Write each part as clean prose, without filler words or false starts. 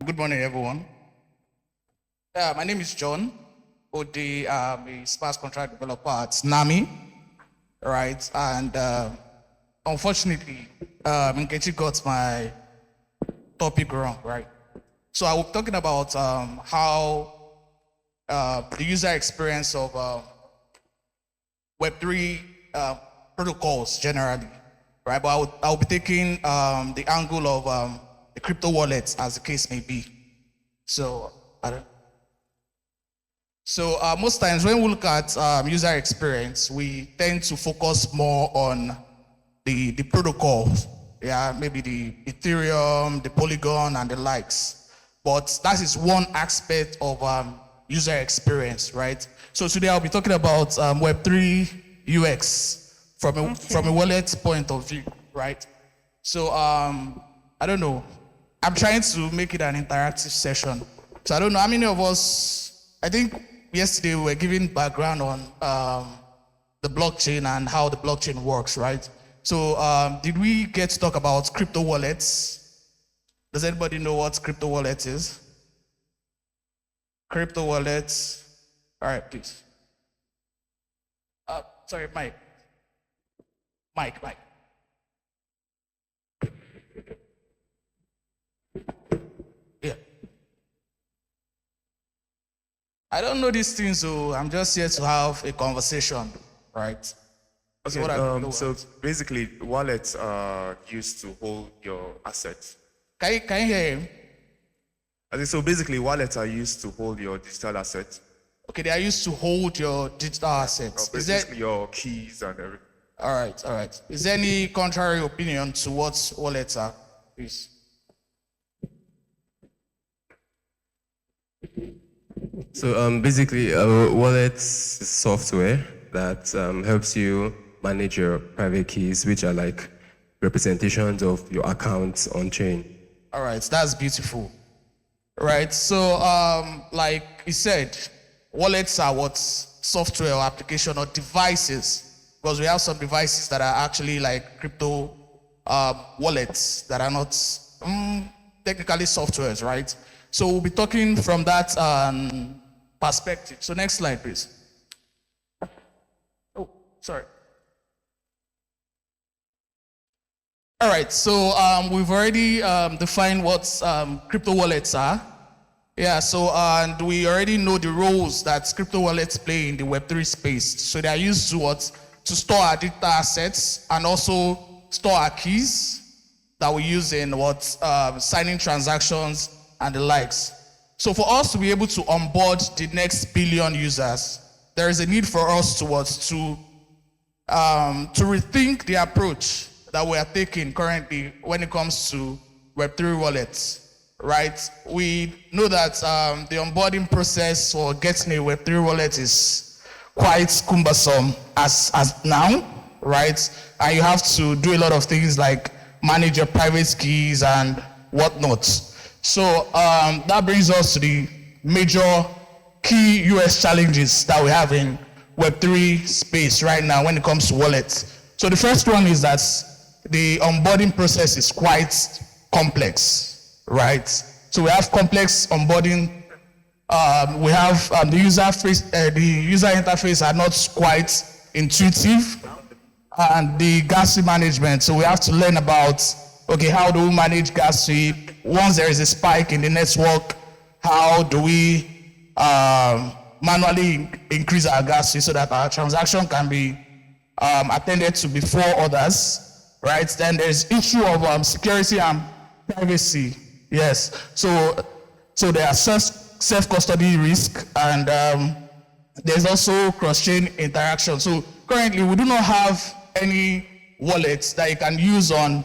Good morning, everyone. My name is John Odey. I'm a smart contract developer at NAMI, right? And unfortunately, Nkechi got my topic wrong, right? So I was talking about how the user experience of Web3 protocols generally, right? But I'll be taking the angle of the crypto wallets, as the case may be. So, most times when we look at user experience, we tend to focus more on the protocols, yeah, maybe the Ethereum, the Polygon, and the likes. But that is one aspect of user experience, right? So today I'll be talking about Web3 UX from a wallet point of view, right? So I don't know. I'm trying to make it an interactive session. So I don't know how many of us, I think yesterday we were giving background on the blockchain and how the blockchain works, right? So did we get to talk about crypto wallets? Does anybody know what crypto wallet is? Crypto wallets. All right, please. Sorry, Mike. Mike. Yeah. I don't know these things, so I'm just here to have a conversation, right? That's Okay, what I know. so basically, wallets are used to hold your assets. Can you hear him? So basically, wallets are used to hold your digital assets. Okay, they are used to hold your digital assets. Is there, Basically, your keys and everything. all right. Is there any contrary opinion to what wallets are, please? So basically, wallets is software that helps you manage your private keys, which are like representations of your accounts on chain. All right, that's beautiful. Right, so like you said, wallets are what software or application or devices, because we have some devices that are actually like crypto wallets that are not technically softwares, right? So we'll be talking from that perspective. So next slide, please. Oh, sorry. All right, so we've already defined what crypto wallets are. Yeah, so and we already know the roles that crypto wallets play in the Web3 space. So they are used to what? To store our digital assets and also store our keys that we use in what? Signing transactions and the likes. So for us to be able to onboard the next billion users, there is a need for us to what? To rethink the approach that we are taking currently when it comes to Web3 wallets, right? We know that the onboarding process for getting a Web3 wallet is quite cumbersome as now, right? And you have to do a lot of things like manage your private keys and whatnot. So that brings us to the major key US challenges that we have in Web3 space right now when it comes to wallets. So the first one is that the onboarding process is quite complex, right? So we have complex onboarding. We have the user interface are not quite intuitive, and the gas fee management. So we have to learn about, okay, how do we manage gas fee? Once there is a spike in the network, how do we manually increase our gas fee so that our transaction can be attended to before others? Right, then there's issue of security and privacy. Yes, so there are self-custody risk, and there's also cross-chain interaction. So currently, we do not have any wallets that you can use on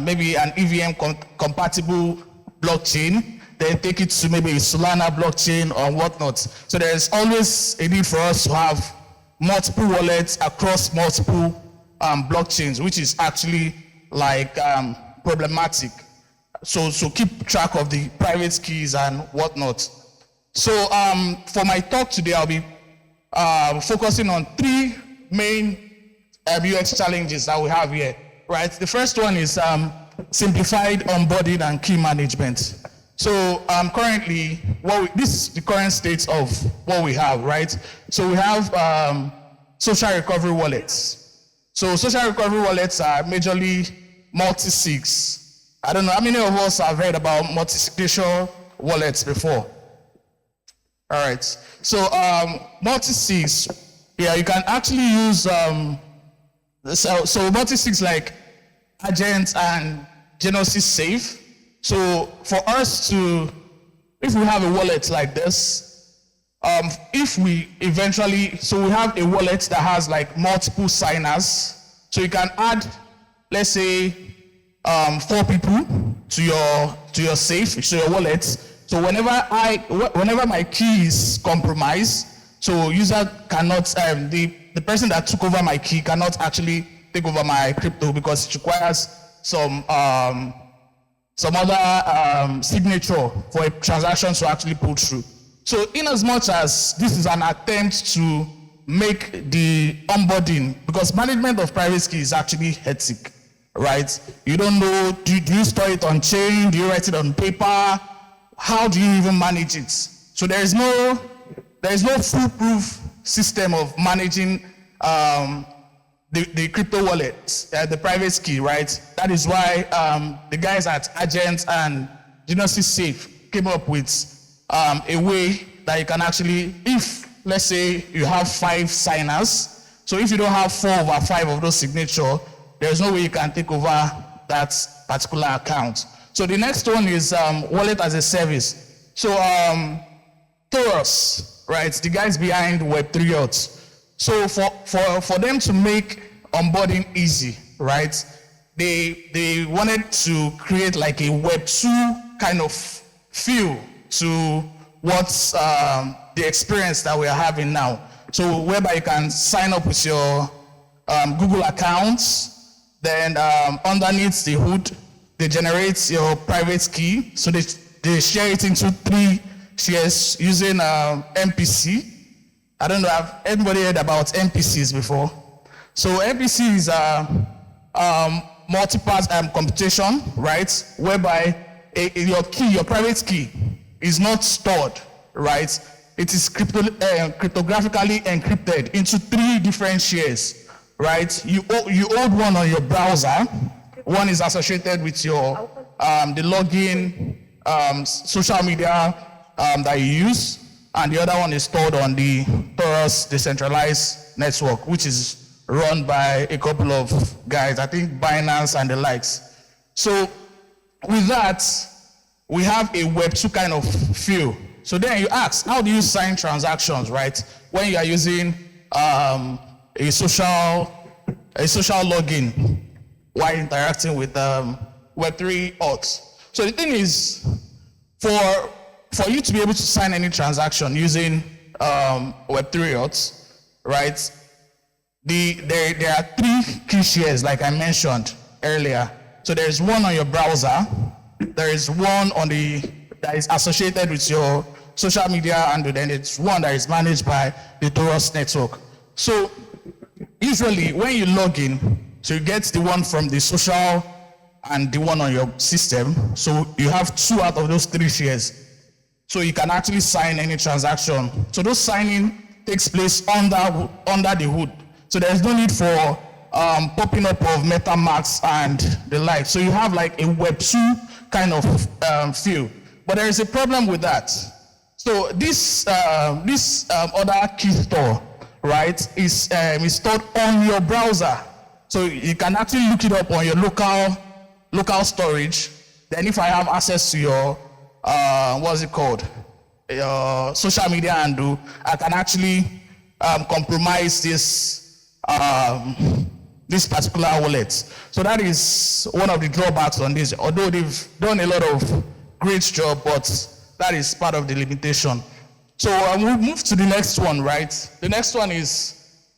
maybe an EVM compatible blockchain, then take it to maybe a Solana blockchain or whatnot. So there's always a need for us to have multiple wallets across multiple blockchains, which is actually like problematic. So keep track of the private keys and whatnot. So for my talk today, I'll be focusing on three main UX challenges that we have here, right? The first one is simplified onboarding and key management. So currently, this is the current state of what we have, right? So we have social recovery wallets. So social recovery wallets are majorly multi-sigs. I don't know how many of us have heard about multi-signature wallets before. All right. So multi-sigs, yeah, you can actually use so multi-sigs like Agent and Genesis Safe. So for us to, if we have a wallet like this, if we eventually, so we have a wallet that has like multiple signers, so you can add, let's say, 4 people to your safe, to your wallet. So whenever my key is compromised, so user cannot, the person that took over my key cannot actually take over my crypto because it requires some other signature for a transaction to actually pull through. So in as much as this is an attempt to make the onboarding, because management of private key is actually hectic, right? You don't know, do you store it on chain? Do you write it on paper? How do you even manage it? So there is no foolproof system of managing the crypto wallet, the private key, right? That is why the guys at Agent and Genesis Safe came up with a way that you can actually, if let's say you have 5 signers, so if you don't have 4/5 of those signatures, there's no way you can take over that particular account. So the next one is wallet as a service. So Taurus, right? The guys behind Web3 UX. So for them to make onboarding easy, right? They wanted to create like a Web2 kind of feel to what's the experience that we are having now. So whereby you can sign up with your Google accounts, then underneath the hood, they generate your private key. So they share it into 3 shares using MPC. I don't know, have anybody heard about MPCs before? So MPC is multi-pass computation, right? Whereby your key, your private key, is not stored, right? It is cryptographically encrypted into 3 different shares, right? You hold one on your browser. One is associated with your the login social media that you use, and the other one is stored on the Taurus decentralized network, which is run by a couple of guys, I think Binance and the likes. So with that, we have a Web2 kind of feel. So then you ask, how do you sign transactions, right? When you are using a social login while interacting with Web3 UX. So the thing is, for you to be able to sign any transaction using Web3 UX, right? There are 3 key shares, like I mentioned earlier. So there is one on your browser, there is one that is associated with your social media, and then it's one that is managed by the Taurus network. So usually when you log in, so you get the one from the social and the one on your system. So you have 2 out of those 3 shares. So you can actually sign any transaction. So those signing takes place under the hood. So there's no need for popping up of MetaMask and the like. So you have like a Web2 kind of feel. But there is a problem with that. So this other key store, right, is stored on your browser. So you can actually look it up on your local storage. Then if I have access to your what's it called, your social media handle, I can actually compromise this particular wallet. So that is one of the drawbacks on this. Although they've done a lot of great job, but that is part of the limitation. So we'll move to the next one, right? The next one is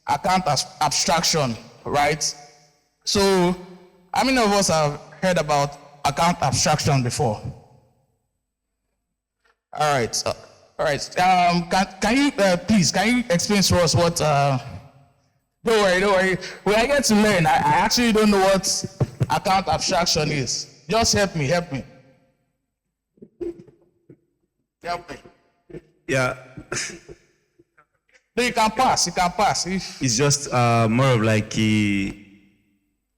account abstraction, right? So how many of us have heard about account abstraction before? All right. All right. Can you please explain to us what? Don't worry. When I get to learn, I actually don't know what account abstraction is. Just help me. Yeah. Yeah, No, you can pass. You can pass. If it's just more of like should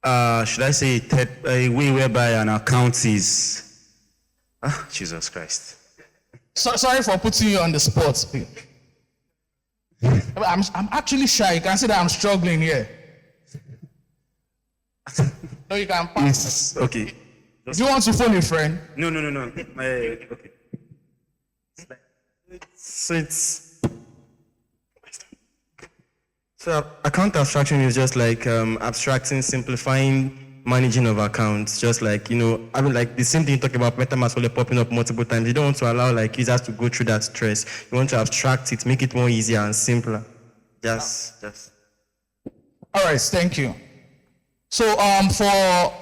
I say, a way whereby an account is. Jesus Christ. sorry for putting you on the spot. I'm actually shy. You can see that I'm struggling here. No, you can pass. Okay. Do you want to phone a friend? No. Okay. So account abstraction is just like abstracting, simplifying managing of accounts. Just like, I mean, like the same thing you talk about MetaMask only popping up multiple times. You don't want to allow like users to go through that stress. You want to abstract it, make it more easier and simpler. Just. All right, thank you. So for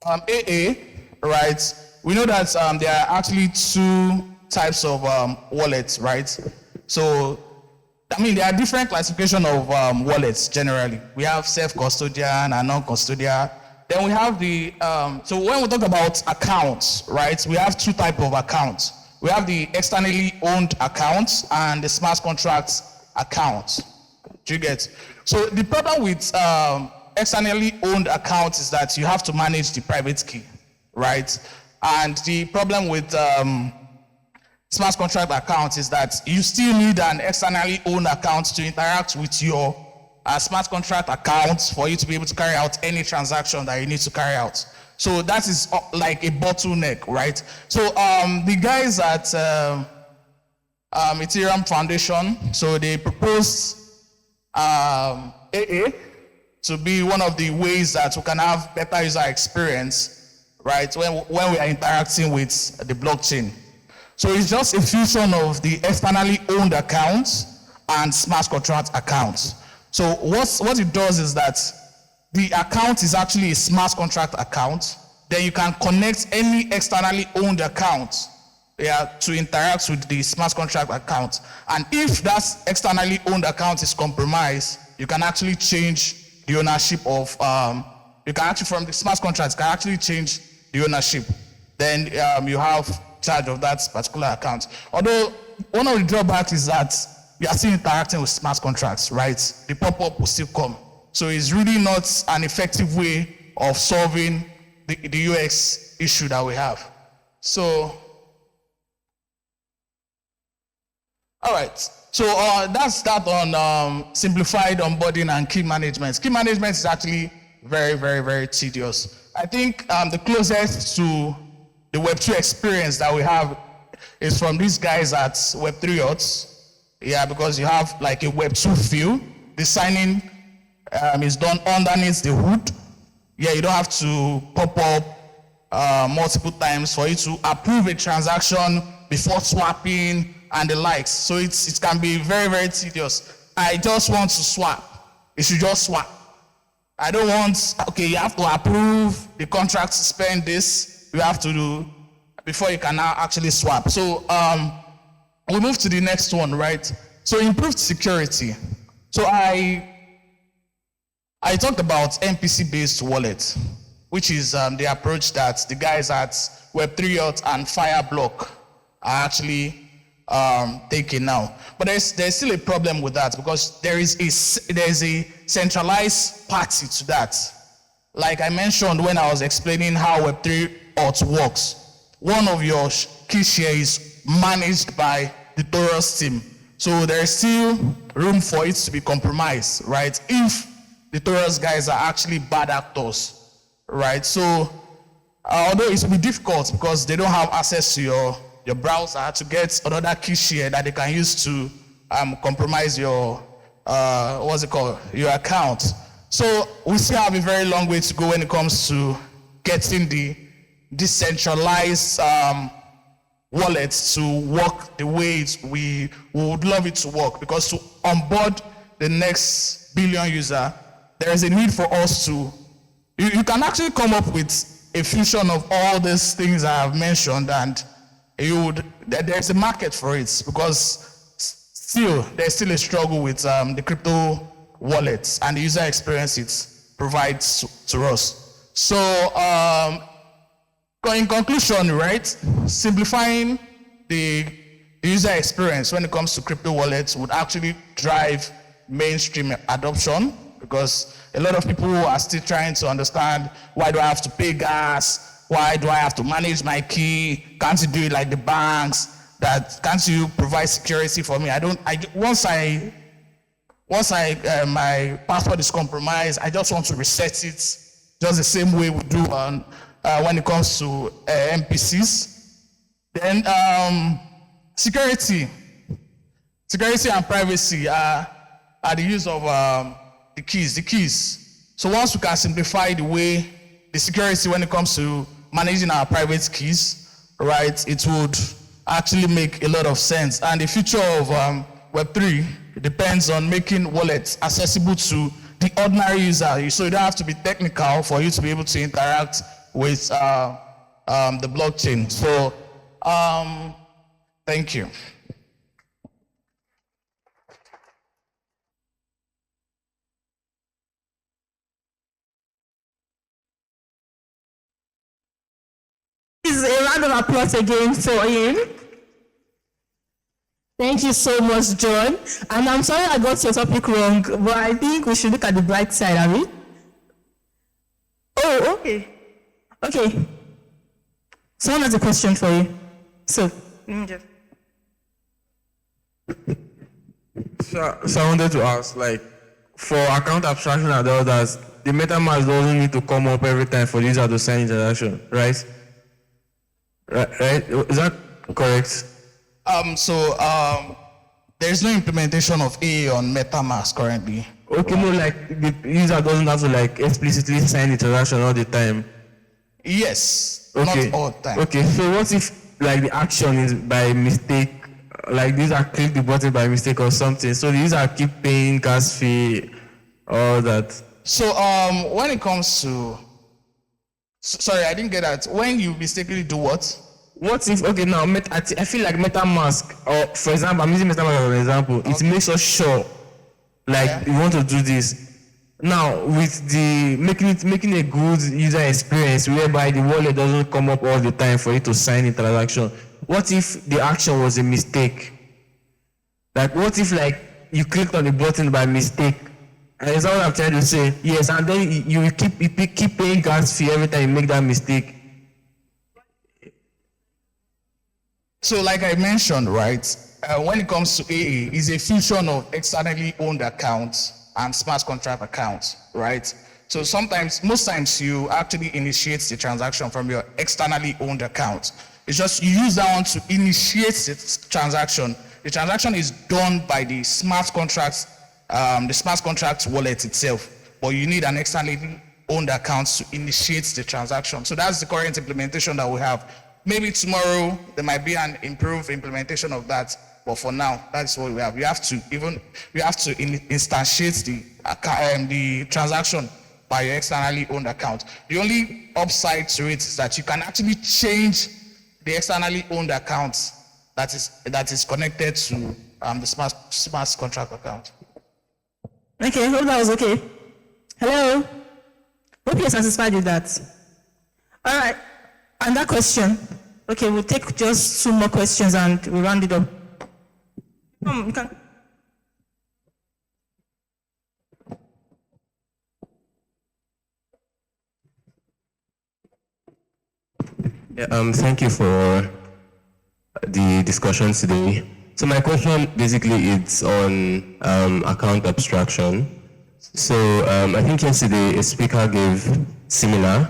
AA, right, we know that there are actually two types of wallets, right? So, I mean, there are different classification of wallets generally. We have self-custodian and non-custodial. Then we have the, so when we talk about accounts, right, we have two types of accounts. We have the externally owned accounts and the smart contracts accounts. Do you get? So the problem with externally owned accounts is that you have to manage the private key, right? And the problem with smart contract accounts is that you still need an externally owned account to interact with your smart contract account for you to be able to carry out any transaction that you need to carry out. So that is like a bottleneck, right? So the guys at Ethereum Foundation, so they proposed AA to be one of the ways that we can have better user experience, right, when we are interacting with the blockchain. So it's just a fusion of the externally owned accounts and smart contract accounts. So what it does is that the account is actually a smart contract account. Then you can connect any externally owned account to interact with the smart contract account. And if that externally owned account is compromised, you can actually change the ownership of, you can actually, from the smart contracts, can actually change the ownership. Then you have charge of that particular account. Although one of the drawbacks is that you are still interacting with smart contracts, right? The pop-up will still come. So it's really not an effective way of solving the UX issue that we have. So, all right. So that's that on simplified onboarding and key management. Key management is actually very, very, very tedious. I think the closest to the Web2 experience that we have is from these guys at Web3 UX. Yeah, because you have like a Web2 feel. The signing is done underneath the hood. Yeah, you don't have to pop up multiple times for you to approve a transaction before swapping and the likes. So it can be very, very tedious. I just want to swap. You should just swap. I don't want, okay, you have to approve the contract to spend this. You have to do before you can now actually swap. So we move to the next one, right? So improved security. So I talked about MPC-based wallet, which is the approach that the guys at Web3 UX and Fireblock are actually taking now. But there's still a problem with that because there's a centralized party to that. Like I mentioned when I was explaining how Web3 UX works, one of your key shares is managed by the Taurus team. So there's still room for it to be compromised, right? If the Taurus guys are actually bad actors, right? So although it will be difficult because they don't have access to your browser to get another key share that they can use to compromise your, your account. So we still have a very long way to go when it comes to getting the decentralized wallets to work the way we would love it to work. Because to onboard the next billion user, there is a need for us to, you can actually come up with a fusion of all these things I have mentioned, and there's a market for it, because there's still a struggle with the crypto wallets and the user experience it provides to us. So in conclusion, right, simplifying the the user experience when it comes to crypto wallets would actually drive mainstream adoption, because a lot of people are still trying to understand, why do I have to pay gas? Why do I have to manage my key? Can't you do it like the banks? Can't you provide security for me? Once my password is compromised, I just want to reset it, just the same way we do on when it comes to NPCs. Then security and privacy are the use of the keys. So once we can simplify the way the security when it comes to managing our private keys, right, it would actually make a lot of sense. And the future of Web3 depends on making wallets accessible to the ordinary user. So you don't have to be technical for you to be able to interact with the blockchain. So thank you. This is a round of applause again for him. Thank you so much, John. And I'm sorry I got your topic wrong, but I think we should look at the bright side, are we? Oh, okay. Okay. Someone has a question for you. So, let me just... So I wanted to ask, like, for account abstraction and all that, the MetaMask doesn't need to come up every time for the user to sign interaction, right? Right? Is that correct? There's no implementation of AA on MetaMask currently. Okay, no, like the user doesn't have to like explicitly sign interaction all the time. Yes, Okay. not all the time. Okay, so what if like the action is by mistake, like the user click the button by mistake or something, so the user keep paying gas fee, all that. So when it comes to, sorry, I didn't get that. When you mistakenly do what? What if, okay, now, I feel like MetaMask, or for example, I'm using MetaMask as an example, it makes us sure, like, we want to do this. Now, with the making a good user experience whereby the wallet doesn't come up all the time for you to sign in transaction, what if the action was a mistake? Like, what if, like, you clicked on the button by mistake? And that's what I'm trying to say. Yes, and then you keep paying gas fee every time you make that mistake. So like I mentioned, right, when it comes to AA, it's a fusion of externally owned accounts and smart contract accounts, right? So most times you actually initiate the transaction from your externally owned account. It's just you use that one to initiate the transaction. The transaction is done by the smart contract wallet itself, but you need an externally owned account to initiate the transaction. So that's the current implementation that we have. Maybe tomorrow there might be an improved implementation of that, but for now, that's what we have. You have to instantiate the transaction by your externally owned account. The only upside to it is that you can actually change the externally owned account that is connected to the smart contract account. Okay, hope that was okay. Hello? Hope you're satisfied with that. All right, and that question. Okay, we'll take just 2 more questions and we'll round it up. You can. Yeah, thank you for the discussion today. So my question basically is on account abstraction. So I think yesterday a speaker gave similar,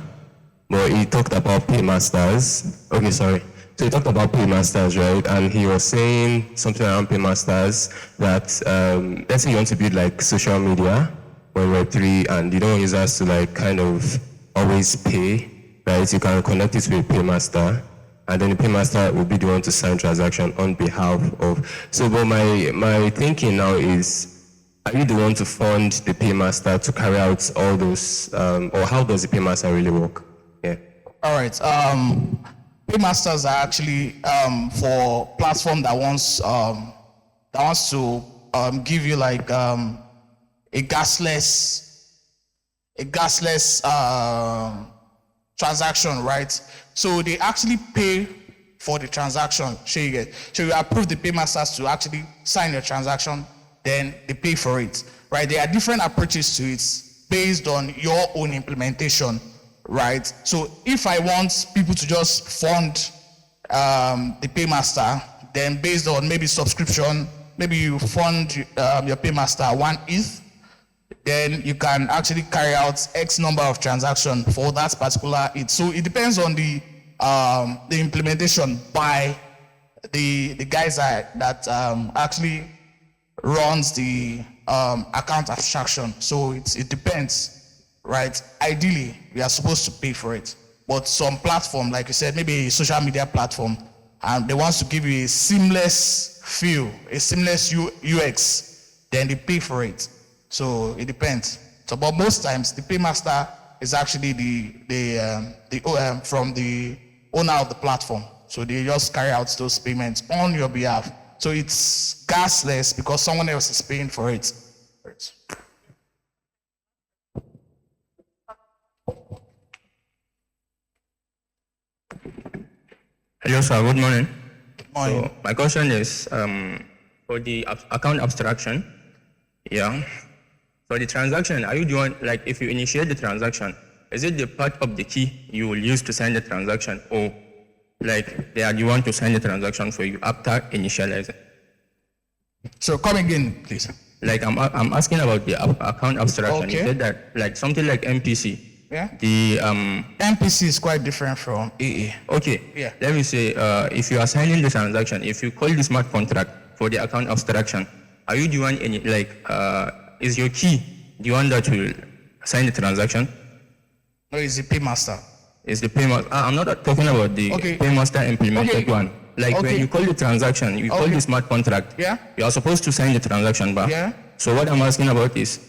but he talked about paymasters. Okay, sorry. So he talked about paymasters, right? And he was saying something around paymasters that let's say you want to build like social media or Web3 and you don't want users to like kind of always pay, right? You can connect it with a paymaster and then the paymaster will be the one to sign transaction on behalf of. So but my thinking now is, are you the one to fund the paymaster to carry out all those, or how does the paymaster really work? Yeah. All right. Paymasters are actually for platform that wants to give you like a gasless transaction, right? So they actually pay for the transaction. So you approve the paymasters to actually sign your transaction, then they pay for it, right? There are different approaches to it based on your own implementation, right? So if I want people to just fund the paymaster, then based on maybe subscription, maybe you fund your paymaster 1 ETH, then you can actually carry out X number of transactions for that particular ETH. So it depends on the implementation by the guys that actually runs the account abstraction. So it depends, right? Ideally, we are supposed to pay for it, but some platform, like you said, maybe a social media platform, and they want to give you a seamless feel, a seamless UX, then they pay for it. So it depends. So, but most times the paymaster is actually the from the owner of the platform. So they just carry out those payments on your behalf. So it's gasless because someone else is paying for it. Hello, sir. Good morning. Morning. So my question is for the account abstraction. Yeah. For the transaction, are you the one, like if you initiate the transaction, is it the part of the key you will use to sign the transaction, or like they are the one to sign the transaction for you after initializing? So come again, please. Like I'm asking about the account abstraction. Okay. You said that like something like MPC. Yeah. The MPC is quite different from AA. Okay. Yeah. Let me say if you are signing the transaction, if you call the smart contract for the account abstraction, are you the one is your key the one that will sign the transaction? No, it's the paymaster. Is the paymaster? I'm not talking about the paymaster implemented one. Like when you call the transaction, you call the smart contract. Yeah. You are supposed to sign the transaction back. Yeah. So what I'm asking about is,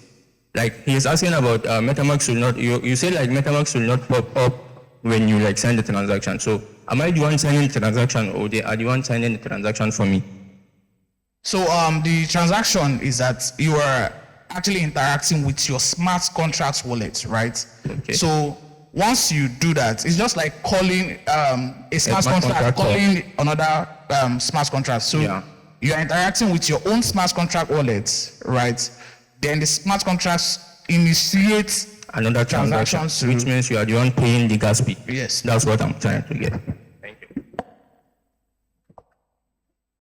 like he is asking about MetaMask will not. You say like MetaMask will not pop up when you like sign the transaction. So am I the one signing the transaction, or they are the one signing the transaction for me? So the transaction is that you are actually interacting with your smart contract wallet, right? Okay. So once you do that, it's just like calling a smart smart contract, contract calling another smart contract. So Yeah. you are interacting with your own smart contract wallet, right? Then the smart contracts initiate Another transaction, transactions to- which means you are the one paying the gas fee. Yes. That's what I'm trying to get.